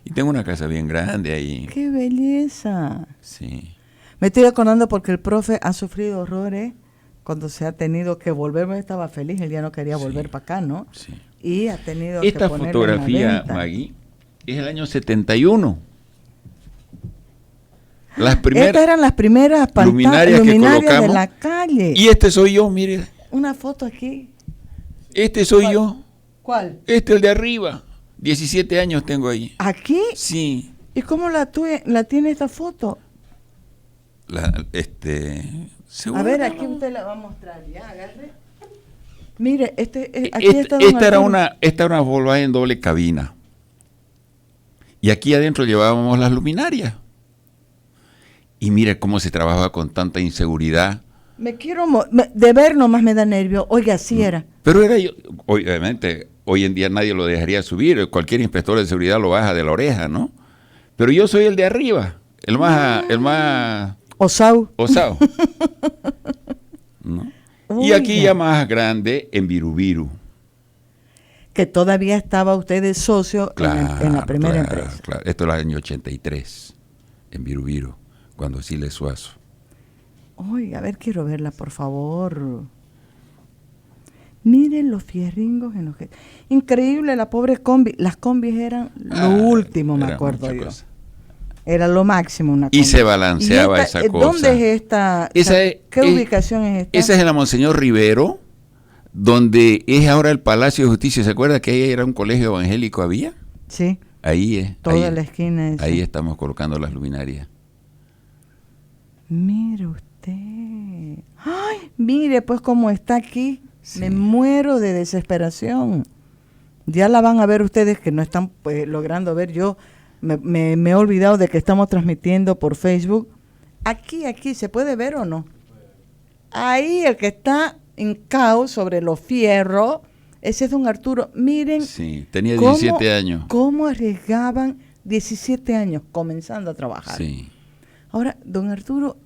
y tengo una casa bien grande ahí. ¡Qué belleza! Sí. Me estoy acordando porque el profe ha sufrido horrores cuando se ha tenido que volver. Estaba feliz, él ya no quería volver para acá, ¿no? Sí. Y ha tenido Esta que ponerla fotografía, en la venta. Maggie, es el año 71. Estas eran las primeras luminarias que de colocamos. la calle. Y este soy yo, mire. Una foto aquí. Este soy yo. ¿Cuál? El de arriba. 17 años tengo ahí. ¿Aquí? Sí. ¿Y cómo la tiene esta foto? ¿Seguro? A ver, aquí usted la va a mostrar. Ya, agarre. Mire, aquí está don esta era Arturo. una Volkswagen doble cabina. Y aquí adentro llevábamos las luminarias. Y mire cómo se trabajaba con tanta inseguridad. De ver nomás me da nervio. Oiga, así era. Pero era yo, obviamente, hoy en día nadie lo dejaría subir. Cualquier inspector de seguridad lo baja de la oreja, ¿no? Pero yo soy el de arriba, el más osado. ¿No? Y aquí ya más grande, en Virubiru. Que todavía estaba usted de socio en la primera empresa. Claro. Esto era el año 83, en Virubiru, cuando Siles Suazo. Oiga, a ver, quiero verla, por favor. Miren los fierringos en los que... Increíble, la pobre combi. Las combis eran lo último, me acuerdo yo. Cosa. Era lo máximo una combi. Y se balanceaba esa cosa. ¿Dónde es esta? ¿Qué ubicación es esta? Esa es en la Monseñor Rivero, donde es ahora el Palacio de Justicia. ¿Se acuerda que ahí era un colegio evangélico había? Sí. Ahí es. Toda la esquina esa. Ahí estamos colocando las luminarias. Mire usted. Ay, mire pues cómo está aquí. Sí. Me muero de desesperación. Ya la van a ver ustedes que no están logrando ver. Yo me he olvidado de que estamos transmitiendo por Facebook. Aquí, ¿se puede ver o no? Ahí el que está hincado sobre los fierros, ese es don Arturo. Miren. Sí, tenía 17 años. ¿Cómo arriesgaban 17 años comenzando a trabajar? Sí. Ahora, don Arturo,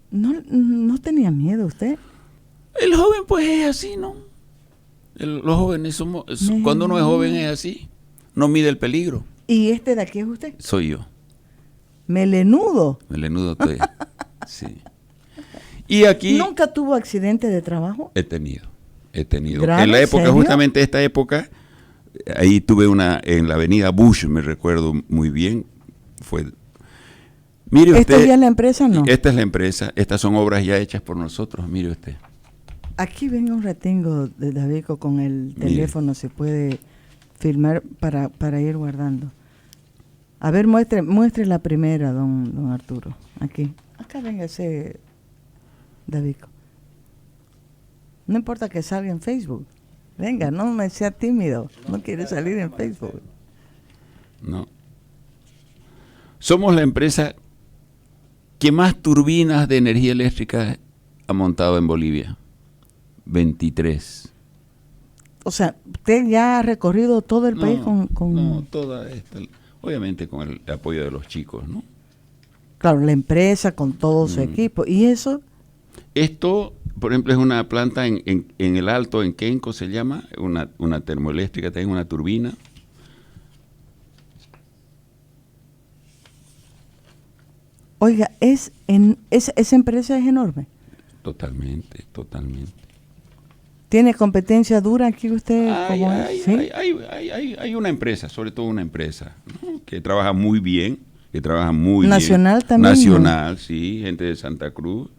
¿no tenía miedo usted? El joven pues es así, ¿no? Los jóvenes somos, cuando uno es joven es así, no mide el peligro. ¿Y este de aquí es usted? Soy yo. Melenudo. Melenudo estoy. Sí. Y aquí... ¿Nunca tuvo accidente de trabajo? He tenido. ¿Grave? En la época, ¿Serio? justamente esta época, ahí tuve en la avenida Bush, me recuerdo muy bien, Mire usted, ¿Esta ya es la empresa o no? Esta es la empresa, estas son obras ya hechas por nosotros, mire usted. Aquí venga un retengo de Davico con el teléfono, se puede filmar para ir guardando. A ver, muestre la primera, don Arturo. Aquí. Acá venga ese Davico. No importa que salga en Facebook. Venga, no me sea tímido. No quiere salir en Facebook. No. Somos la empresa que más turbinas de energía eléctrica ha montado en Bolivia. 23. O sea, usted ya ha recorrido todo el país con... No, toda esta, obviamente con el apoyo de los chicos, ¿no? Claro, la empresa con todo su equipo. ¿Y eso? Esto, por ejemplo, es una planta en el Alto, en Quenco se llama, una termoeléctrica, tiene una turbina. Oiga, esa empresa es enorme. Totalmente, totalmente. ¿Tiene competencia dura aquí usted? Hay una empresa, sobre todo una empresa, ¿no? Que trabaja muy bien, Nacional bien. también. Nacional, ¿no? Sí, gente de Santa Cruz.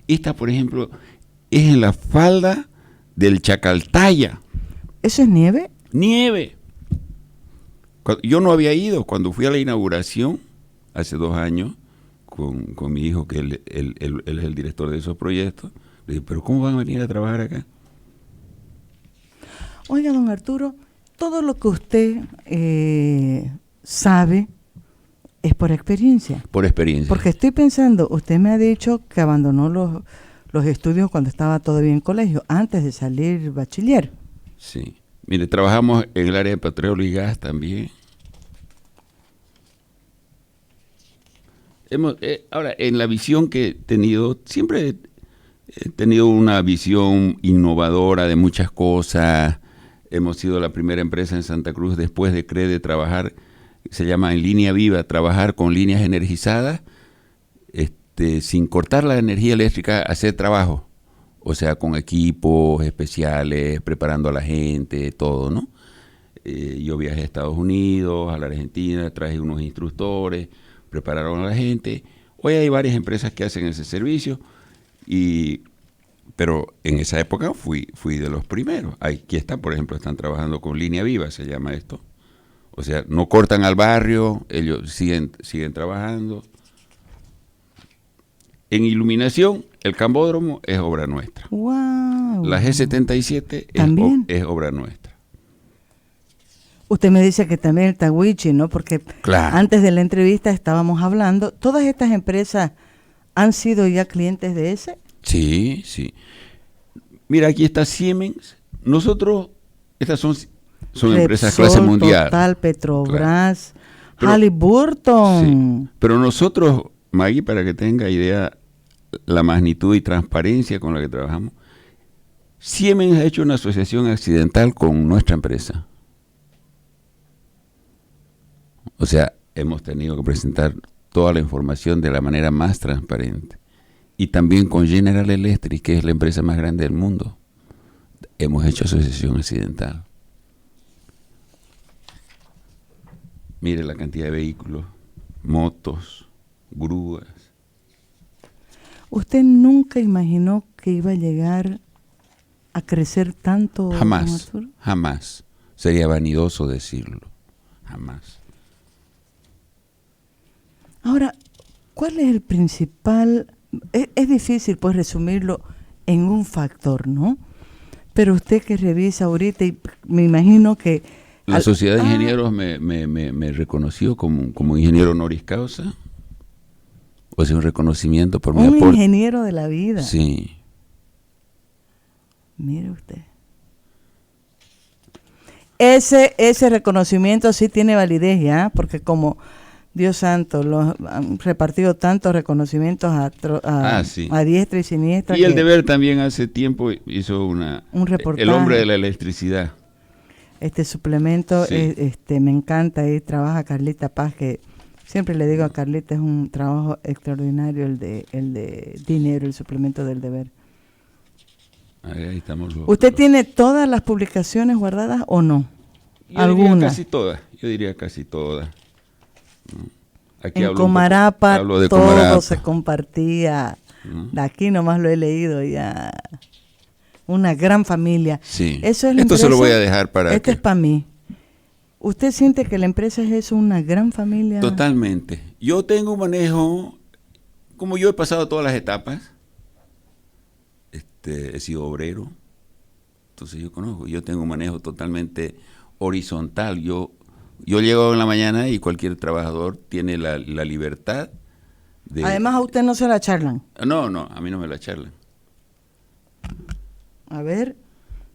Esta, por ejemplo, es en la falda del Chacaltaya. ¿Eso es nieve? Nieve. Yo no había ido cuando fui a la inauguración hace 2 años con mi hijo, que él es el director de esos proyectos. Le dije, pero ¿cómo van a venir a trabajar acá? Oiga, don Arturo, todo lo que usted sabe es por experiencia. Por experiencia. Porque estoy pensando, usted me ha dicho que abandonó los estudios cuando estaba todavía en colegio, antes de salir bachiller. Sí. Mire, trabajamos en el área de petróleo y gas también. Ahora, en la visión que he tenido, siempre he tenido una visión innovadora de muchas cosas. Hemos sido la primera empresa en Santa Cruz después de CRE de trabajar, se llama en línea viva, trabajar con líneas energizadas, sin cortar la energía eléctrica, hacer trabajo. O sea, con equipos especiales, preparando a la gente, todo, ¿no? Yo viajé a Estados Unidos, a la Argentina, traje unos instructores, prepararon a la gente. Hoy hay varias empresas que hacen ese servicio, pero en esa época fui de los primeros. Aquí están, por ejemplo, están trabajando con línea viva, se llama esto. O sea, no cortan al barrio, ellos siguen trabajando. En iluminación, el Cambódromo es obra nuestra. Wow. La G77 es obra nuestra. Usted me dice que también el Tawichi, ¿no? Porque claro, antes de la entrevista estábamos hablando. ¿Todas estas empresas han sido ya clientes de ese? Sí, sí. Mira, aquí está Siemens. Nosotros, estas son empresas clase mundial. Total, Petrobras, claro. Halliburton. Sí. Pero nosotros, Maggie, para que tenga idea la magnitud y transparencia con la que trabajamos, Siemens ha hecho una asociación accidental con nuestra empresa. O sea, hemos tenido que presentar toda la información de la manera más transparente. Y también con General Electric, que es la empresa más grande del mundo, hemos hecho asociación accidental. Mire la cantidad de vehículos, motos, grúas. ¿Usted nunca imaginó que iba a llegar a crecer tanto? Jamás, jamás. Sería vanidoso decirlo. Jamás. Ahora, ¿cuál es el principal? Es difícil pues resumirlo en un factor, ¿no? Pero usted que revisa ahorita, y me imagino que... La Sociedad de Ingenieros me reconoció como ingeniero honoris causa. O sea, un reconocimiento por mi aporte. Un ingeniero de la vida. Sí. Mire usted. Ese reconocimiento sí tiene validez ya, porque como Dios santo, han repartido tantos reconocimientos sí. a diestra y siniestra. Y el Deber también hace tiempo hizo un reportaje. El hombre de la electricidad. Este suplemento, sí. Me encanta, ahí trabaja Carlita Paz, que siempre le digo a Carlita, es un trabajo extraordinario el de dinero, el suplemento del Deber. Ahí estamos ¿Usted tiene todas las publicaciones guardadas o no? ¿Algunas? Yo diría casi todas. Aquí en Comarapa hablo de todo Comarapa. se compartía. De aquí nomás lo he leído ya. Una gran familia. Sí. Eso es Esto se lo voy a dejar para Esto es para mí. ¿Usted siente que la empresa es una gran familia? Totalmente. Yo tengo un manejo, como yo he pasado todas las etapas, he sido obrero, entonces yo tengo un manejo totalmente horizontal. Yo llego en la mañana y cualquier trabajador tiene la libertad Además, a usted no se la charlan. No, a mí no me la charlan. A ver,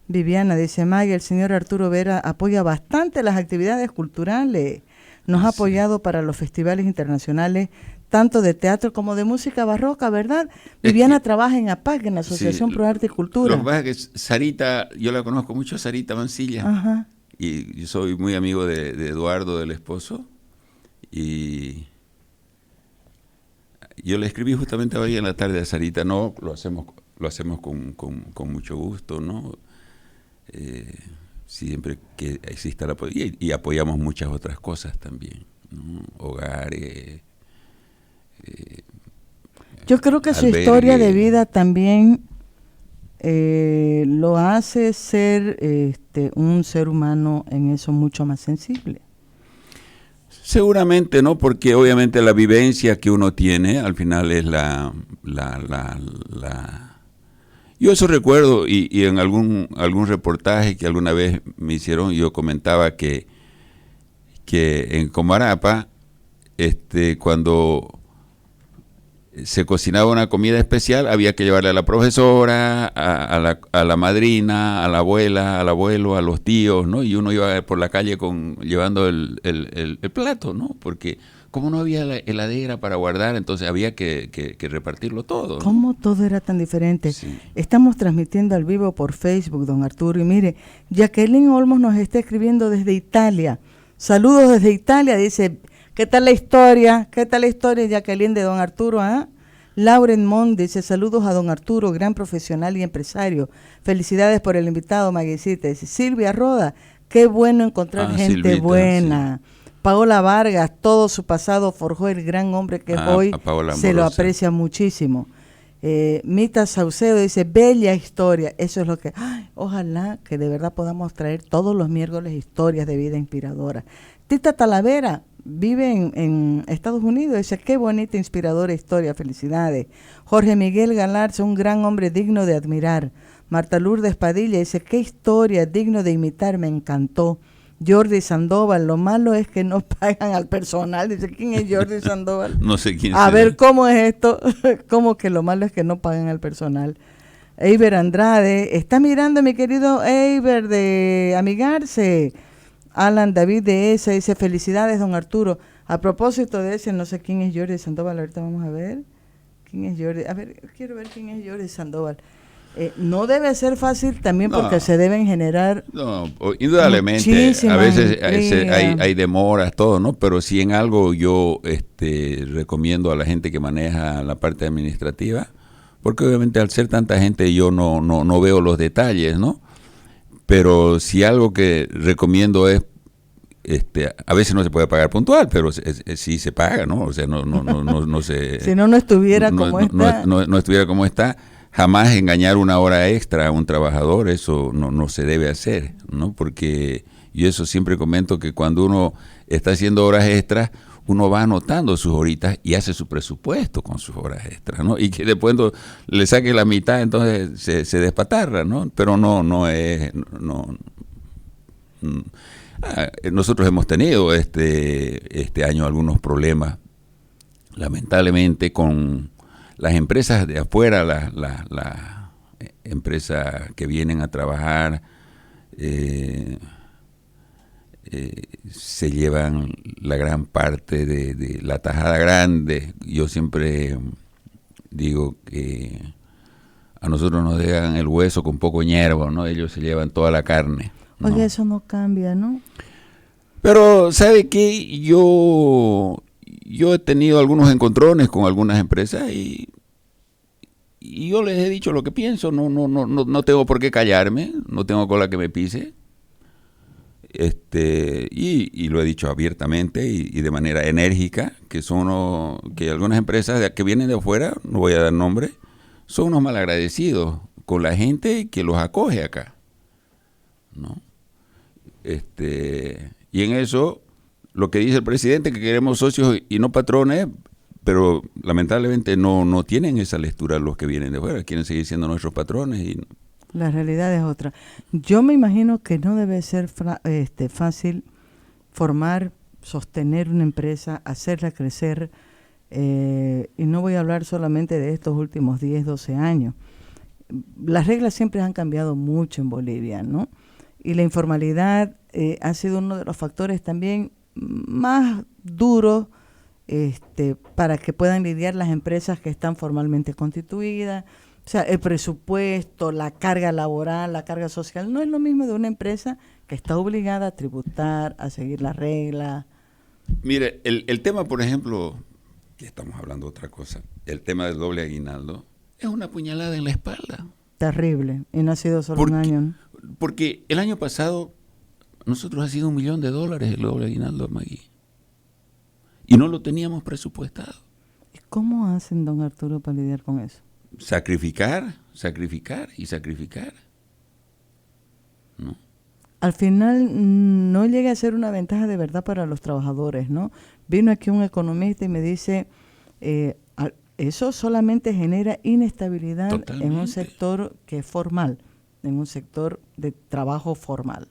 Viviana dice, Maggie, el señor Arturo Vera apoya bastante las actividades culturales. Nos ha apoyado para los festivales internacionales, tanto de teatro como de música barroca, ¿verdad? Viviana trabaja en APAC, en la Asociación Pro Arte y Cultura. Lo que pasa es que Sarita, yo la conozco mucho, Sarita Mancilla. Ajá. Y yo soy muy amigo de Eduardo, del esposo. Y yo le escribí justamente hoy en la tarde a Sarita, no, lo hacemos con mucho gusto, ¿no? Siempre que exista el apoyo, y apoyamos muchas otras cosas también, ¿no? Hogares. Yo creo que su historia de vida también lo hace ser un ser humano en eso mucho más sensible. Seguramente, ¿no? Porque obviamente la vivencia que uno tiene al final es Yo eso recuerdo, y en algún reportaje que alguna vez me hicieron, yo comentaba que en Comarapa, cuando se cocinaba una comida especial, había que llevarle a la profesora, a la madrina, a la abuela, al abuelo, a los tíos, ¿no? Y uno iba por la calle llevando el plato, ¿no? Porque como no había la heladera para guardar, entonces había que repartirlo todo, ¿no? ¿Cómo todo era tan diferente? Sí. Estamos transmitiendo al vivo por Facebook, don Arturo, y mire, Jacqueline Olmos nos está escribiendo desde Italia. Saludos desde Italia, dice, ¿qué tal la historia? ¿Qué tal la historia, Jacqueline, de don Arturo? Lauren Mond dice, saludos a don Arturo, gran profesional y empresario. Felicidades por el invitado, Maguecita. Dice, Silvia Roda, qué bueno encontrar gente Silvita, buena. Sí. Paola Vargas, todo su pasado forjó el gran hombre que es hoy, se lo aprecia muchísimo. Mita Saucedo dice, bella historia, eso es lo que, ojalá que de verdad podamos traer todos los miércoles historias de vida inspiradoras. Tita Talavera vive en Estados Unidos, dice, qué bonita, inspiradora historia, felicidades. Jorge Miguel Galarza, un gran hombre digno de admirar. Marta Lourdes Padilla dice, qué historia, digno de imitar, me encantó. Jordi Sandoval, lo malo es que no pagan al personal. Dice, ¿quién es Jordi Sandoval? No sé quién es. A ver, ¿cómo es esto? ¿Cómo que lo malo es que no pagan al personal? Eiber Andrade, está mirando mi querido Eiber de Amigarse. Alan David de esa dice, felicidades, don Arturo. A propósito de ese, no sé quién es Jordi Sandoval, ahorita vamos a ver. ¿Quién es Jordi? A ver, quiero ver quién es Jordi Sandoval. No debe ser fácil también porque se deben generar. No, indudablemente. A veces hay demoras, todo, ¿no? Pero si en algo yo recomiendo a la gente que maneja la parte administrativa, porque obviamente al ser tanta gente yo no veo los detalles, ¿no? Pero si algo que recomiendo es, a veces no se puede pagar puntual, pero sí se paga, ¿no? O sea, no se. Si no estuviera como está. No estuviera como está. Jamás engañar una hora extra a un trabajador, eso no se debe hacer, ¿no? Porque yo eso siempre comento que cuando uno está haciendo horas extras, uno va anotando sus horitas y hace su presupuesto con sus horas extras, ¿no? Y que después le saque la mitad, entonces se despatarra, ¿no? Pero no es. Nosotros hemos tenido este año algunos problemas, lamentablemente, con las empresas de afuera, las empresas que vienen a trabajar, se llevan la gran parte de la tajada grande. Yo siempre digo que a nosotros nos dejan el hueso con poco ñerbo, ¿no? Ellos se llevan toda la carne, ¿no? Oye, eso no cambia, ¿no? Pero, ¿sabe qué? Yo he tenido algunos encontrones con algunas empresas y yo les he dicho lo que pienso, no tengo por qué callarme, no tengo cola que me pise, y lo he dicho abiertamente y de manera enérgica, que que algunas empresas que vienen de afuera, no voy a dar nombre, son unos malagradecidos con la gente que los acoge acá, ¿no? Y en eso, lo que dice el presidente, que queremos socios y no patrones, pero lamentablemente no tienen esa lectura los que vienen de fuera, quieren seguir siendo nuestros patrones. La realidad es otra. Yo me imagino que no debe ser fácil formar, sostener una empresa, hacerla crecer, y no voy a hablar solamente de estos últimos 10, 12 años. Las reglas siempre han cambiado mucho en Bolivia, ¿no? Y la informalidad ha sido uno de los factores también más duros para que puedan lidiar las empresas que están formalmente constituidas. O sea, el presupuesto, la carga laboral, la carga social, no es lo mismo de una empresa que está obligada a tributar, a seguir las reglas. Mire, el tema, por ejemplo, que estamos hablando de otra cosa, el tema del doble aguinaldo, es una puñalada en la espalda. Terrible, y no ha sido solo un año, ¿no? Porque el año pasado nosotros ha sido $1 millón el doble aguinaldo, Maggie. Y no lo teníamos presupuestado. ¿Y cómo hacen, don Arturo, para lidiar con eso? Sacrificar y sacrificar. ¿No? Al final no llega a ser una ventaja de verdad para los trabajadores, ¿no? Vino aquí un economista y me dice, eso solamente genera inestabilidad Totalmente. en un sector que es formal, en un sector de trabajo formal.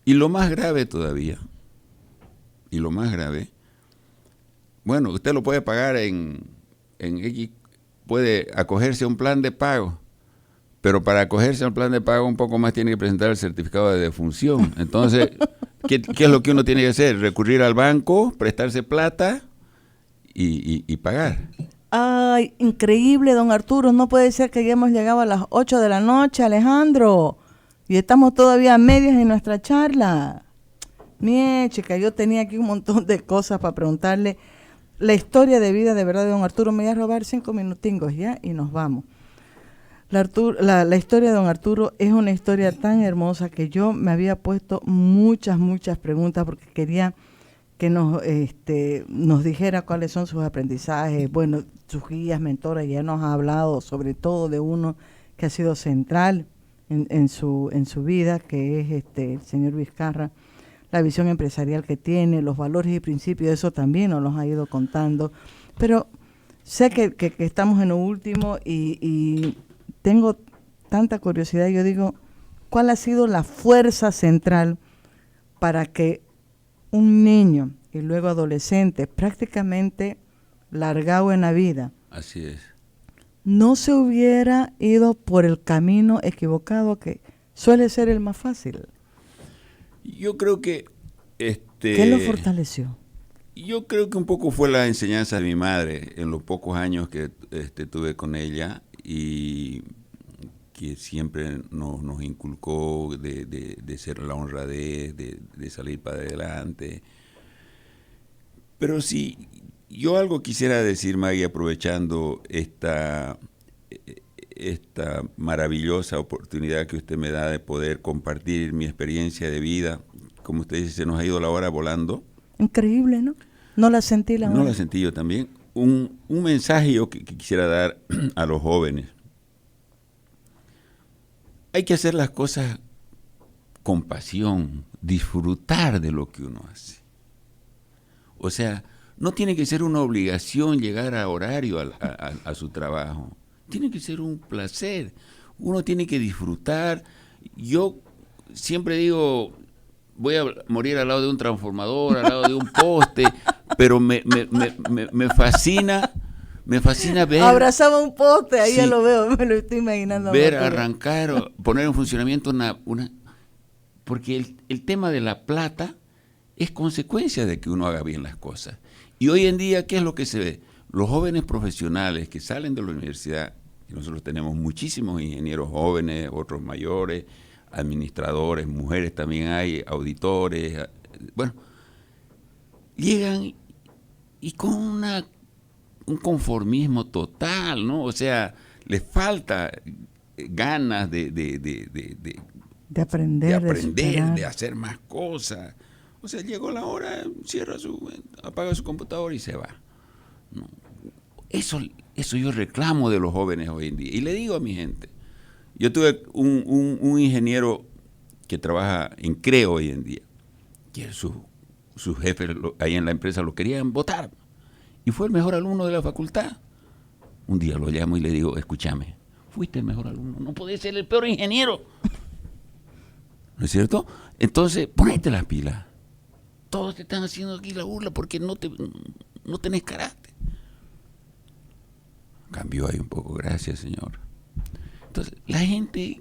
Y lo más grave todavía, bueno, usted lo puede pagar en X, puede acogerse a un plan de pago, pero para acogerse a un plan de pago un poco más tiene que presentar el certificado de defunción. Entonces, ¿qué es lo que uno tiene que hacer? Recurrir al banco, prestarse plata y pagar. Ay, increíble, don Arturo, no puede ser que ya hemos llegado a las 8 de la noche, Alejandro, y estamos todavía a medias en nuestra charla. Mie, chica, yo tenía aquí un montón de cosas para preguntarle. La historia de vida de verdad de don Arturo, me voy a robar 5 minutingos ya y nos vamos. La historia de don Arturo es una historia tan hermosa que yo me había puesto muchas preguntas porque quería que nos dijera cuáles son sus aprendizajes, bueno, sus guías, mentoras. Ya nos ha hablado sobre todo de uno que ha sido central en su vida, que es el señor Vizcarra, la visión empresarial que tiene, los valores y principios, eso también nos los ha ido contando. Pero sé que estamos en lo último y tengo tanta curiosidad. Yo digo, ¿cuál ha sido la fuerza central para que un niño y luego adolescente prácticamente largado en la vida, Así es, no se hubiera ido por el camino equivocado que suele ser el más fácil? yo creo que ¿Qué lo fortaleció? Yo creo que un poco fue la enseñanza de mi madre en los pocos años que tuve con ella, y que siempre nos inculcó de ser la honradez, de salir para adelante. Pero sí, yo algo quisiera decir, Maggie, aprovechando esta maravillosa oportunidad que usted me da de poder compartir mi experiencia de vida. Como usted dice, se nos ha ido la hora volando. Increíble, ¿no? No la sentí la hora. No la sentí yo también. Un mensaje yo que quisiera dar a los jóvenes. Hay que hacer las cosas con pasión, disfrutar de lo que uno hace. O sea, no tiene que ser una obligación llegar a horario a su trabajo. Tiene que ser un placer. Uno tiene que disfrutar. Yo siempre digo, voy a morir al lado de un transformador, al lado de un poste, pero me fascina ver. Abrazaba un poste, ahí Sí, ya lo veo, me lo estoy imaginando. Ver arrancar, poner en funcionamiento porque el tema de la plata es consecuencia de que uno haga bien las cosas. Y hoy en día, ¿qué es lo que se ve? Los jóvenes profesionales que salen de la universidad, y nosotros tenemos muchísimos ingenieros jóvenes, otros mayores, administradores, mujeres también hay, auditores, bueno, llegan y con un conformismo total, ¿no? O sea, les falta ganas de aprender, de hacer más cosas. O sea, llegó la hora, apaga su computadora y se va. No. Eso yo reclamo de los jóvenes hoy en día. Y le digo a mi gente, yo tuve un ingeniero que trabaja en Creo hoy en día, que sus jefes ahí en la empresa lo querían votar, y fue el mejor alumno de la facultad. Un día lo llamo y le digo, escúchame, fuiste el mejor alumno, no podés ser el peor ingeniero. ¿No es cierto? Entonces, ponete las pilas. Todos te están haciendo aquí la burla porque no tenés carácter. Cambió ahí un poco, gracias, Señor. Entonces, la gente,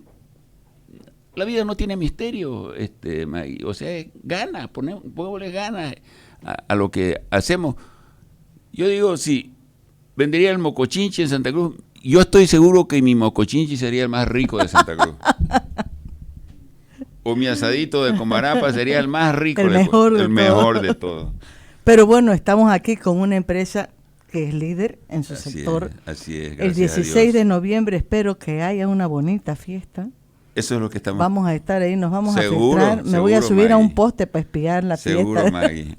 la vida no tiene misterio, Maggie. O sea, ganas, pongámosle ganas a lo que hacemos. Yo digo, si vendería el mocochinchi en Santa Cruz, yo estoy seguro que mi mocochinchi sería el más rico de Santa Cruz. O mi asadito de Comarapa sería el más rico, el mejor de todo. Pero bueno, estamos aquí con una empresa que es líder en su sector. Así es, el 16 de noviembre espero que haya una bonita fiesta. Eso es lo que estamos... Vamos a estar ahí, nos vamos seguro, a filtrar. Me voy a subir, Maggie, a un poste para espiar la seguro, fiesta. Maggie.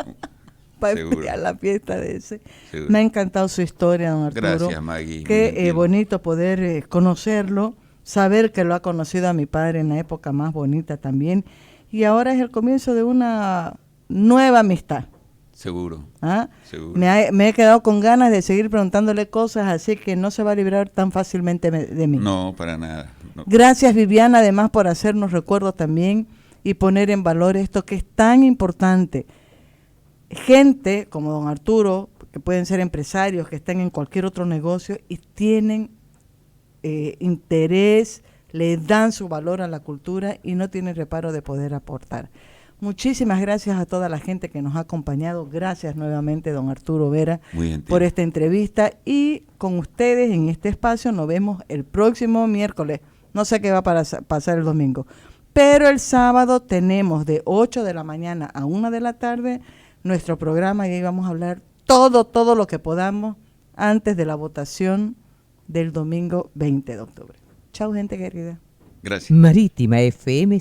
Para espiar la fiesta de ese. Seguro. Me ha encantado su historia, don Arturo. Gracias, Maggie. Qué bonito poder conocerlo, saber que lo ha conocido a mi padre en la época más bonita también. Y ahora es el comienzo de una nueva amistad. Seguro. ¿Ah? Seguro. Me he quedado con ganas de seguir preguntándole cosas, así que no se va a librar tan fácilmente de mí. No, para nada. No. Gracias, Viviana, además por hacernos recuerdo también y poner en valor esto que es tan importante. Gente como don Arturo, que pueden ser empresarios, que están en cualquier otro negocio y tienen interés, le dan su valor a la cultura y no tienen reparo de poder aportar. Muchísimas gracias a toda la gente que nos ha acompañado. Gracias nuevamente, don Arturo Vera, por esta entrevista. Y con ustedes en este espacio nos vemos el próximo miércoles. No sé qué va a pasar el domingo. Pero el sábado tenemos de 8 de la mañana a 1 de la tarde nuestro programa y ahí vamos a hablar todo lo que podamos antes de la votación del domingo 20 de octubre. Chao, gente querida. Gracias. Marítima FM